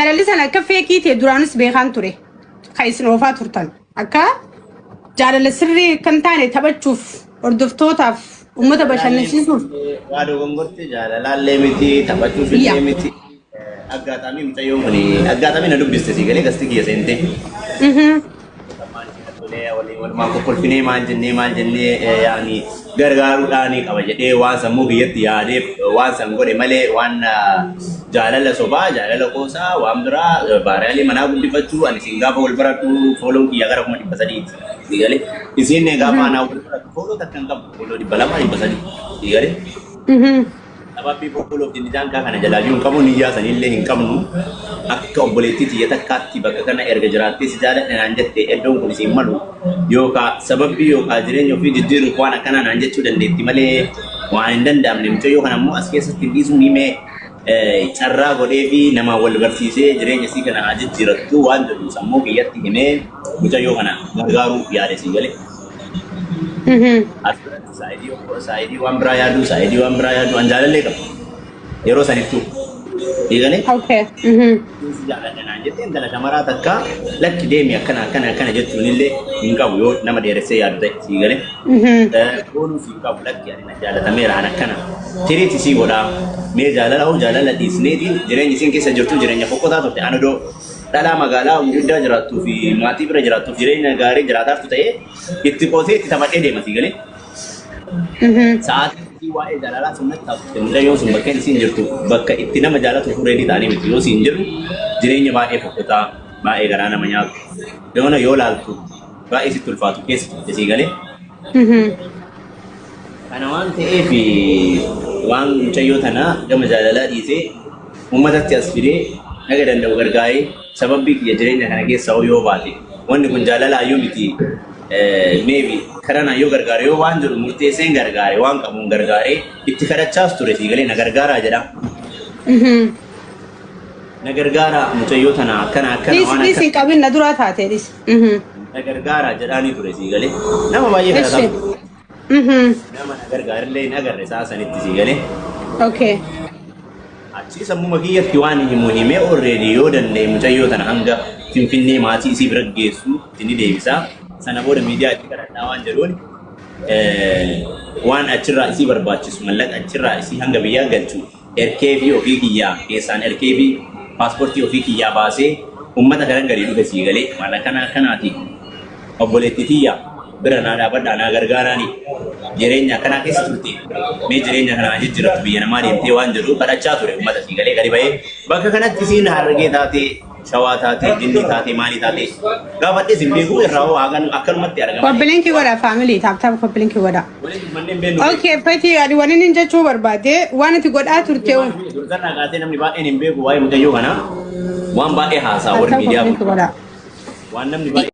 جالس أنا كفيكي تدرانس بيخان تري خايس نوفا ترتان أكا جالس سري كنتاني تبى تشوف وردفتو تاف ومتى بشان نشوف وادو غنغورتي جالس ليمتي تبى تشوف ليمتي أقاطامي متيوم هني أقاطامي ندوب بيستسي قالي قصدي سنتي ما كقول فيني ما جنني يعني غرغارو داني كبجدي وان سمو بيتي يعني وان سنغوري مالي وان جالala soba jaalala kosa wamdra barali mana gundi bachu ani singapore wolbaratu follow ki agar ko dibasadi digale isine gafa na wolbaratu follow takkan kam follow di balama dibasadi digale ababi follow di janka kana jalajun kamu niya sanille hin kamnu akka oboleti ti yatakati baka kana erga jarati sijada nanjette edon ko simmalu yo ka sababi yo ka jirenyo fi jiddiru ko ana kana nanjettu dandetti male wa indan damne mto yo kana mu askesa tibisu nime carraa godhee fi nama wal barsiisee jireenya isii kana ajijjiirrattu waan jedhu sammuu kiyyatti himee mucayyoo kana gargaaruu yaade si gale. Saayidii waan biraa yaadu an jaalallee qabu yeroo sanittuu digale. Jaaladha naan jettee intala shamaraa takka lakki deemi akkana jechuun illee hin qabu yoo nama dheeressee yaadu ta'e si gale. Boonuu si qabu lakki ani na jaalatameera an akkana tiriiti si godhaa. Me jaalala dhiisneetiin jireenya isin keessa jirtu jireenya fokkotaa turte anadoo dhalaa magaalaa guddaa jiraattuu fi maatii bira jiraattuuf jireenya gaarii jiraataaftu ta'ee itti qootee itti taphadhee deema si galee. Sa'aatii waa'ee jaalalaa sunnatti taasifte mucayyoo sun bakka isin jirtu bakka itti nama jaalatu fureedii ta'anii miti yoo siin jiru jireenya baay'ee fokkotaa baay'ee garaa nama nyaatu yoona yoo laaltu baay'ee sitti ulfaatu keessa turte si galee. Kana waan ta'eef waan mucayyoo tana gama jaalalaa dhiisee uummatatti as fidee naga danda'u gargaaree sababii kiyya jireenya kana keessa yoo baate wanni kun jaalalaayyuu miti maybe karana yoo gargaare yoo waan jiru murteesseen gargaare waan qabuun gargaaree itti kadhachaas ture si galee na gargaaraa jedha. Na gargaaraa mucayyoo tana akkana waan akka dhiisi qabin na duraa taatee dhiisi. Na gargaaraa jedhaanii ture si galee nama baay'ee kadhatamu. Nama gargaarillee hin agarre saasanitti si galee. Okay. Achi sammuma kiyyatti waan himee already yoo danda'e mucayyoo tana hanga Finfinnee maatii isii bira geessu ni deebisa. Sana booda miidiyaa itti kadhadhaa waan jedhuun waan achirraa isii barbaachisu mallaqa achirraa isii hanga biyyaa galchu erkee fi ofii kiyyaa keessaan erkee fi paaspoortii ofii kiyyaa baasee uummata kanan gadi dhufe si galee mallaqa kanaati obboleettii tiyyaa. Bira naa dhaabadhaa naa gargaaraani jireenya akkanaa keessa turte mee jireenya kana jijjiirrattu biyya namaa deemtee waan jedhu kadhachaa ture uummata si galee gadi ba'ee bakka kanatti isiin harragee taatee shawaa taatee dinni taatee maalii taatee gaafadhee sin beekuu irraa hoo hagan akkanumatti argama. Koppilinki godha faamilii taaptaap koppilinki godha. Okay fatii adi waliin hin jechuu barbaade waan itti godhaa turte. Dursanaa kaasee namni baay'een hin beeku waa'ee mucayyoo kana waan baay'ee haasaa warri miidiyaa waan namni baay'ee